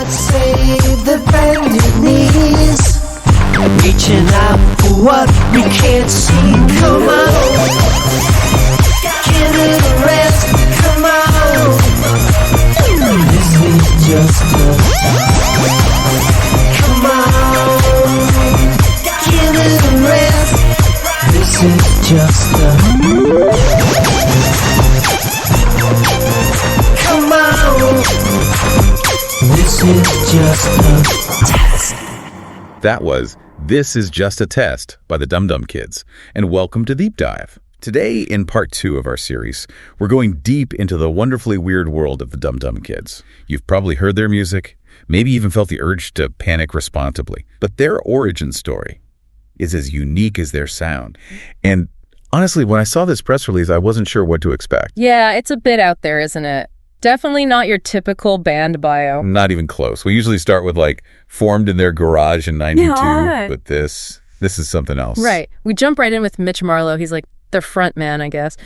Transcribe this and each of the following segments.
God save the bended knees. Reaching out for what we can't see. Come on, give it a rest. Come on, this is just a. Come on, give it a rest. This is just a. Come on, this is just a test. That was This Is Just a Test by the Dum Dum Kids, and welcome to Deep Dive. Today, in part 2 of our series, we're going deep into the wonderfully weird world of the Dum Dum Kids. You've probably heard their music, maybe even felt the urge to panic responsibly, but their origin story is as unique as their sound. And honestly, when I saw this press release, I wasn't sure what to expect. Yeah, it's a bit out there, isn't it? Definitely not your typical band bio. Not even close. We usually start with formed in their garage in 92, but this is something else. Right. We jump right in with Mitch Marlowe. He's like their front man, I guess.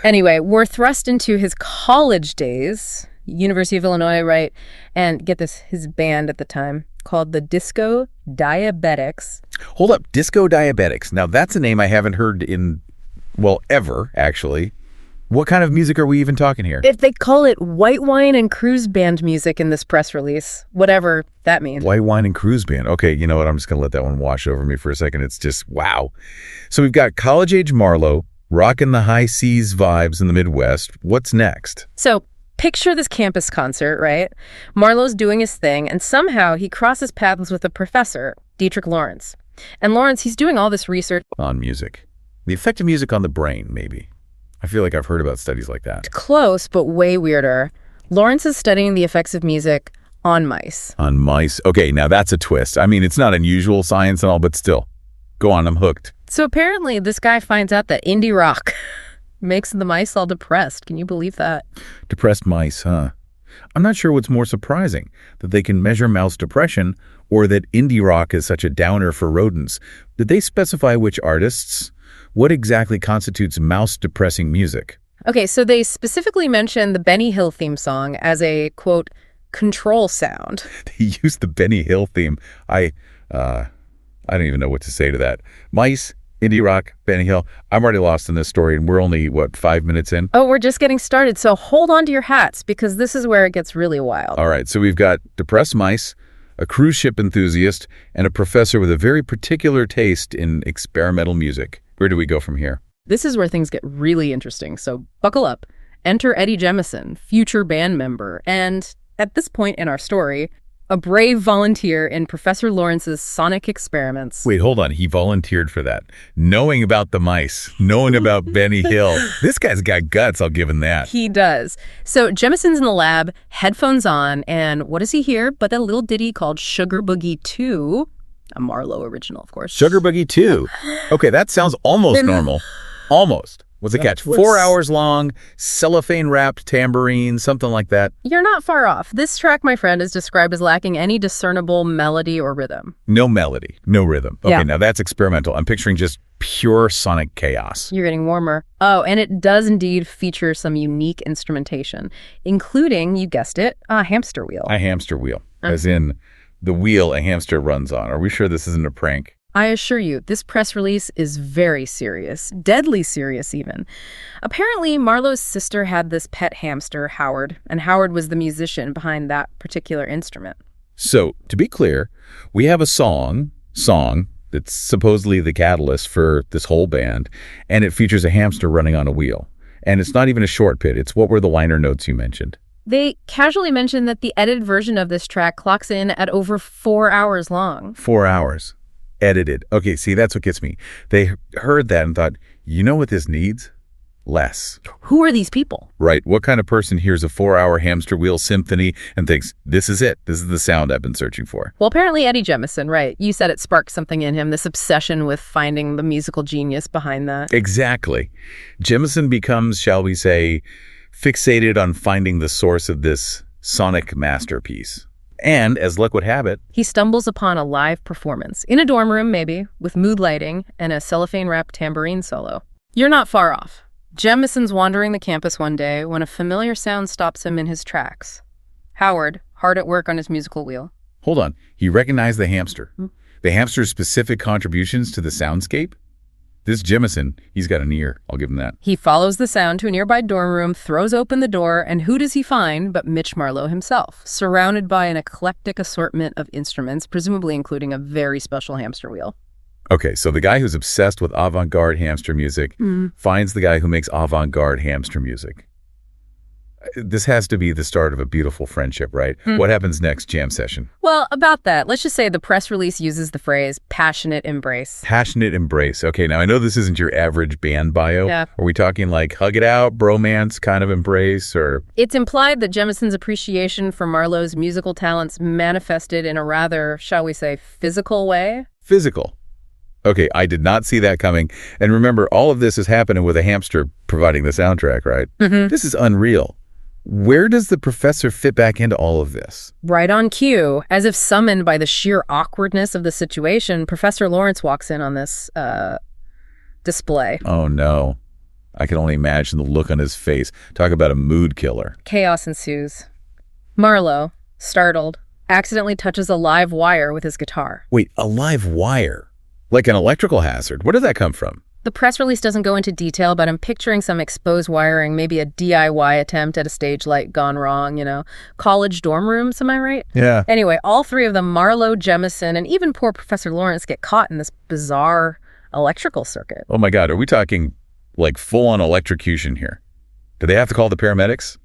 Anyway, we're thrust into his college days, University of Illinois, right? And get this, his band at the time called the Disco Diabetics. Hold up, Disco Diabetics. Now that's a name I haven't heard in, ever, actually. What kind of music are we even talking here? If they call it white wine and cruise band music in this press release, whatever that means. White wine and cruise band. Okay, you know what? I'm just going to let that one wash over me for a second. It's just, wow. So we've got college-age Marlowe, rocking the high seas vibes in the Midwest. What's next? So picture this campus concert, right? Marlowe's doing his thing, and somehow he crosses paths with a professor, Dietrich Lawrence. And Lawrence, he's doing all this research on music. The effect of music on the brain, maybe. I feel like I've heard about studies like that. Close, but way weirder. Lawrence is studying the effects of music on mice. On mice? Okay, now that's a twist. I mean, it's not unusual science and all, but still. Go on, I'm hooked. So apparently this guy finds out that indie rock makes the mice all depressed. Can you believe that? Depressed mice, huh? I'm not sure what's more surprising, that they can measure mouse depression or that indie rock is such a downer for rodents. Did they specify which artists? What exactly constitutes mouse-depressing music? Okay, so they specifically mentioned the Benny Hill theme song as a, quote, control sound. They used the Benny Hill theme. I don't even know what to say to that. Mice, indie rock, Benny Hill. I'm already lost in this story, and we're only, 5 minutes in? Oh, we're just getting started, so hold on to your hats, because this is where it gets really wild. All right, so we've got depressed mice, a cruise ship enthusiast, and a professor with a very particular taste in experimental music. Where do we go from here? This is where things get really interesting, so buckle up. Enter Eddie Jemison, future band member, and at this point in our story, a brave volunteer in Professor Lawrence's sonic experiments. Wait, hold on. He volunteered for that. Knowing about the mice, knowing about Benny Hill. This guy's got guts, I'll give him that. He does. So Jemison's in the lab, headphones on, and what does he hear but that little ditty called Sugar Boogie 2? A Marlowe original, of course. Sugar Boogie 2. Okay, that sounds almost normal. Almost. What's the catch? 4 hours long, cellophane-wrapped tambourine, something like that. You're not far off. This track, my friend, is described as lacking any discernible melody or rhythm. No melody, no rhythm. Okay, yeah. Now that's experimental. I'm picturing just pure sonic chaos. You're getting warmer. Oh, and it does indeed feature some unique instrumentation, including, you guessed it, a hamster wheel. A hamster wheel, as in the wheel a hamster runs on. Are we sure this isn't a prank? I assure you, this press release is very serious, deadly serious even. Apparently, Marlowe's sister had this pet hamster, Howard, and Howard was the musician behind that particular instrument. So, to be clear, we have a song that's supposedly the catalyst for this whole band, and it features a hamster running on a wheel. And it's not even a short bit. It's what were the liner notes you mentioned? They casually mentioned that the edited version of this track clocks in at over 4 hours long. 4 hours. Edited. Okay, see, that's what gets me. They heard that and thought, you know what this needs? Less. Who are these people? Right. What kind of person hears a 4-hour hamster wheel symphony and thinks, this is it. This is the sound I've been searching for? Well, apparently Eddie Jemison, right. You said it sparked something in him, this obsession with finding the musical genius behind that. Exactly. Jemison becomes, shall we say, fixated on finding the source of this sonic masterpiece. And, as luck would have it, he stumbles upon a live performance, in a dorm room maybe, with mood lighting and a cellophane-wrapped tambourine solo. You're not far off. Jemison's wandering the campus one day when a familiar sound stops him in his tracks. Howard, hard at work on his musical wheel. Hold on. He recognized the hamster. The hamster's specific contributions to the soundscape? This Jemison, he's got an ear. I'll give him that. He follows the sound to a nearby dorm room, throws open the door, and who does he find but Mitch Marlowe himself, surrounded by an eclectic assortment of instruments, presumably including a very special hamster wheel. Okay, so the guy who's obsessed with avant-garde hamster music finds the guy who makes avant-garde hamster music. This has to be the start of a beautiful friendship, right? What happens next, jam session? Well, about that, let's just say the press release uses the phrase passionate embrace. Passionate embrace. Okay, now I know this isn't your average band bio. Yeah. Are we talking like hug it out, bromance kind of embrace, or? It's implied that Jemison's appreciation for Marlowe's musical talents manifested in a rather, shall we say, physical way. Physical. Okay, I did not see that coming. And remember, all of this is happening with a hamster providing the soundtrack, right? This is unreal. Where does the professor fit back into all of this? Right on cue, as if summoned by the sheer awkwardness of the situation, Professor Lawrence walks in on this display. Oh, no. I can only imagine the look on his face. Talk about a mood killer. Chaos ensues. Marlowe, startled, accidentally touches a live wire with his guitar. Wait, a live wire? Like an electrical hazard? Where did that come from? The press release doesn't go into detail, but I'm picturing some exposed wiring, maybe a DIY attempt at a stage light gone wrong, you know. College dorm rooms, am I right? Yeah. Anyway, all three of them, Marlowe, Jemison, and even poor Professor Lawrence, get caught in this bizarre electrical circuit. Oh my God, are we talking like full-on electrocution here? Do they have to call the paramedics?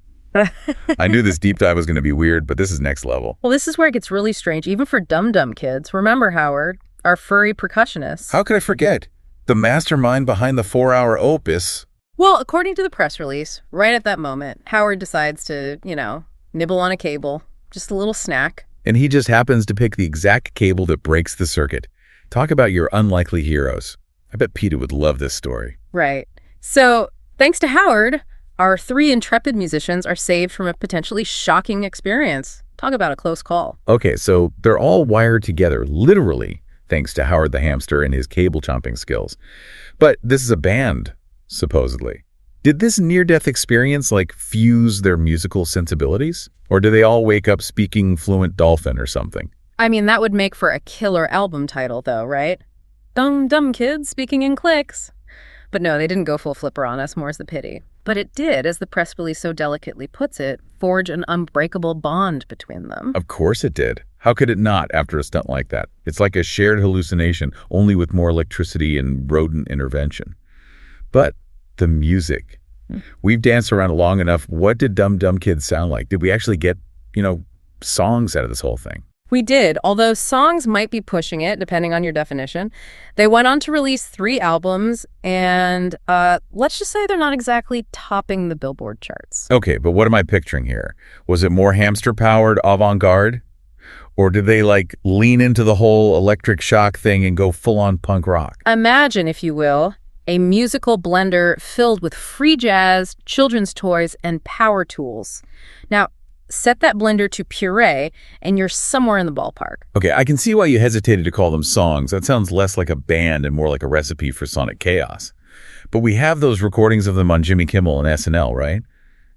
I knew this deep dive was going to be weird, but this is next level. Well, this is where it gets really strange, even for Dum Dum Kids. Remember, Howard, our furry percussionist. How could I forget? The mastermind behind the 4-hour opus. Well, according to the press release, right at that moment, Howard decides to, nibble on a cable, just a little snack. And he just happens to pick the exact cable that breaks the circuit. Talk about your unlikely heroes. I bet Peter would love this story. Right. So, thanks to Howard, our three intrepid musicians are saved from a potentially shocking experience. Talk about a close call. Okay, so they're all wired together, literally, thanks to Howard the hamster and his cable-chomping skills. But this is a band, supposedly. Did this near-death experience, fuse their musical sensibilities? Or do they all wake up speaking fluent dolphin or something? I mean, that would make for a killer album title, though, right? Dum Dum Kids speaking in clicks. But no, they didn't go full flipper on us, more's the pity. But it did, as the press release so delicately puts it, forge an unbreakable bond between them. Of course it did. How could it not after a stunt like that? It's like a shared hallucination, only with more electricity and rodent intervention. But the music. We've danced around long enough. What did Dum Dum Kids sound like? Did we actually get, songs out of this whole thing? We did, although songs might be pushing it, depending on your definition. They went on to release 3 albums, and let's just say they're not exactly topping the Billboard charts. Okay, but what am I picturing here? Was it more hamster-powered avant-garde? Or did they, lean into the whole electric shock thing and go full-on punk rock? Imagine, if you will, a musical blender filled with free jazz, children's toys, and power tools. Now, set that blender to puree, and you're somewhere in the ballpark. Okay, I can see why you hesitated to call them songs. That sounds less like a band and more like a recipe for sonic chaos. But we have those recordings of them on Jimmy Kimmel and SNL, right?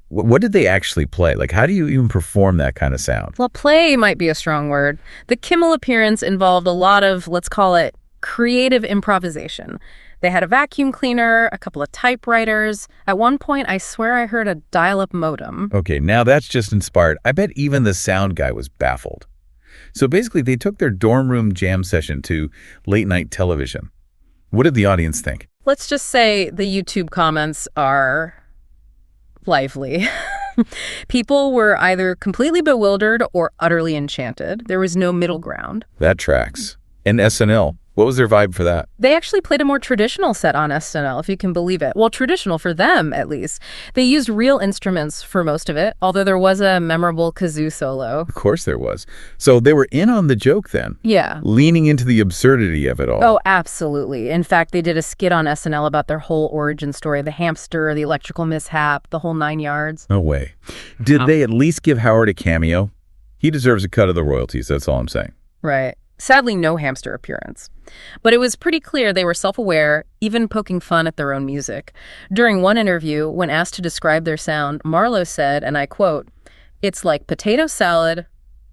What did they actually play? How do you even perform that kind of sound? Well, play might be a strong word. The Kimmel appearance involved a lot of, let's call it, creative improvisation. They had a vacuum cleaner, a couple of typewriters. At one point, I swear I heard a dial-up modem. Okay, now that's just inspired. I bet even the sound guy was baffled. So basically, they took their dorm room jam session to late-night television. What did the audience think? Let's just say the YouTube comments are lively. People were either completely bewildered or utterly enchanted. There was no middle ground. That tracks. And SNL. What was their vibe for that? They actually played a more traditional set on SNL, if you can believe it. Well, traditional for them, at least. They used real instruments for most of it, although there was a memorable kazoo solo. Of course there was. So they were in on the joke then? Yeah. Leaning into the absurdity of it all. Oh, absolutely. In fact, they did a skit on SNL about their whole origin story, the hamster, the electrical mishap, the whole 9 yards. No way. Did they at least give Howard a cameo? He deserves a cut of the royalties, that's all I'm saying. Right. Sadly, no hamster appearance. But it was pretty clear they were self-aware, even poking fun at their own music. During one interview, when asked to describe their sound, Marlowe said, and I quote, "It's like potato salad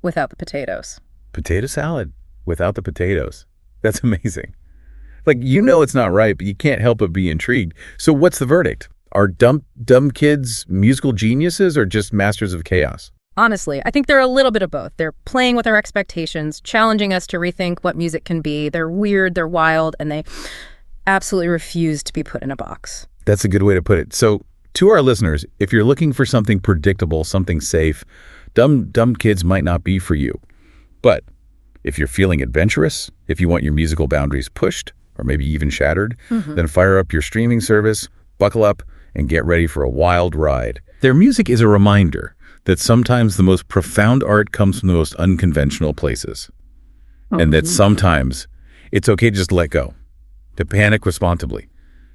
without the potatoes. Potato salad without the potatoes. That's amazing. Like, it's not right, but you can't help but be intrigued. So what's the verdict? Are Dum Kids musical geniuses or just masters of chaos? Honestly, I think they're a little bit of both. They're playing with our expectations, challenging us to rethink what music can be. They're weird, they're wild, and they absolutely refuse to be put in a box. That's a good way to put it. So to our listeners, if you're looking for something predictable, something safe, Dum Kids might not be for you. But if you're feeling adventurous, if you want your musical boundaries pushed, or maybe even shattered, then fire up your streaming service, buckle up, and get ready for a wild ride. Their music is a reminder that sometimes the most profound art comes from the most unconventional places. And that sometimes it's okay to just let go, to panic responsibly,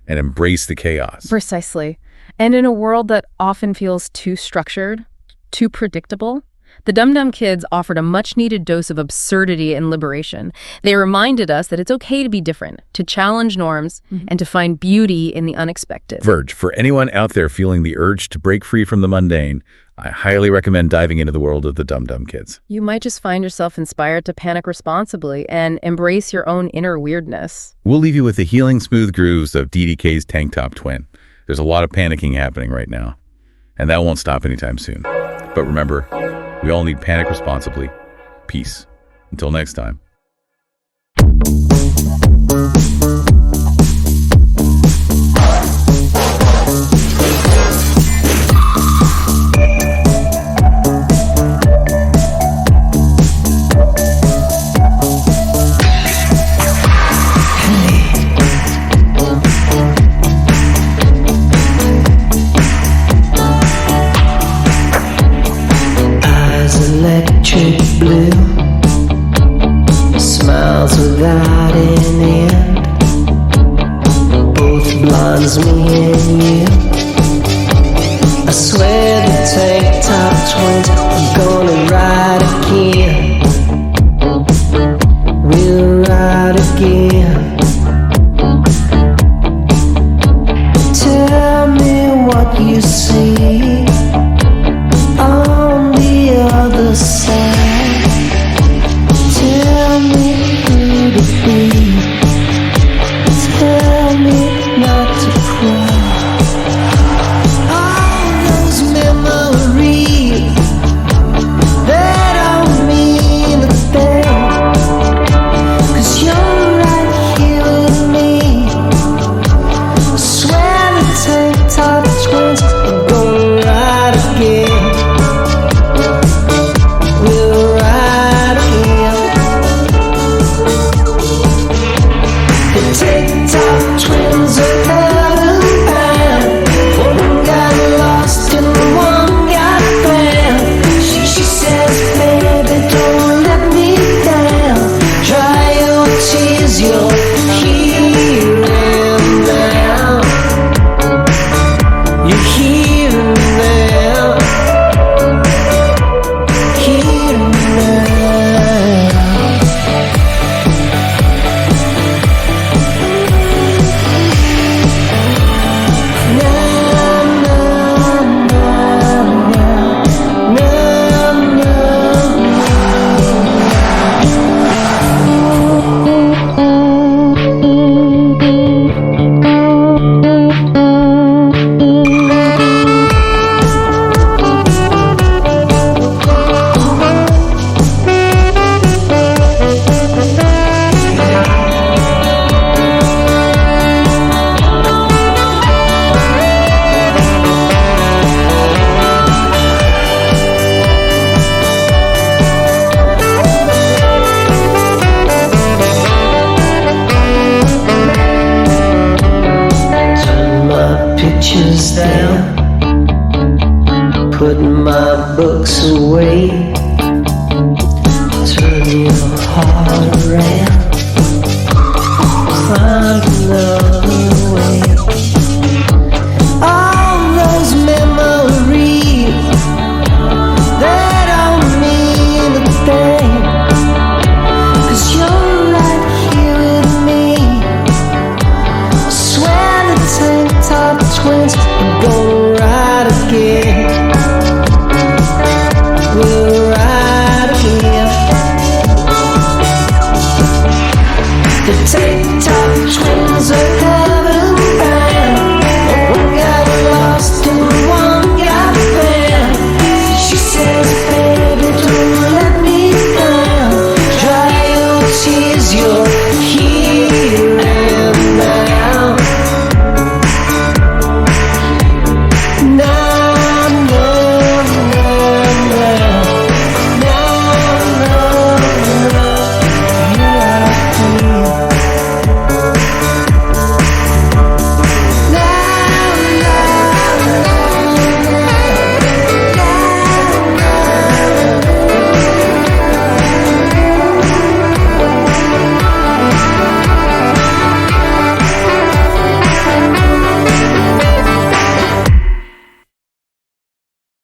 and embrace the chaos. Precisely. And in a world that often feels too structured, too predictable, the Dum Dum Kids offered a much-needed dose of absurdity and liberation. They reminded us that it's okay to be different, to challenge norms, and to find beauty in the unexpected. Verge, for anyone out there feeling the urge to break free from the mundane, I highly recommend diving into the world of the Dum Dum Kids. You might just find yourself inspired to panic responsibly and embrace your own inner weirdness. We'll leave you with the healing smooth grooves of DDK's Tank Top Twin. There's a lot of panicking happening right now, and that won't stop anytime soon. But remember, we all need panic responsibly. Peace. Until next time. Electric blue, smiles without an end, both blinds me and you. I swear the tank top twins are gonna ride again. We'll ride again. Tell me what you see on the other side. Tell me who to be. Tell me not to cry. All those memories, they don't mean a thing, 'cause you're right here with me. I swear the tank top twins are gonna ride again. We'll ride again. The TikTok twins are heaven bound. One got lost and one got found. She says, baby, don't let me down. Dry your tears, you're here and now. You're here now. Here now. Turn my pictures down, put my books away.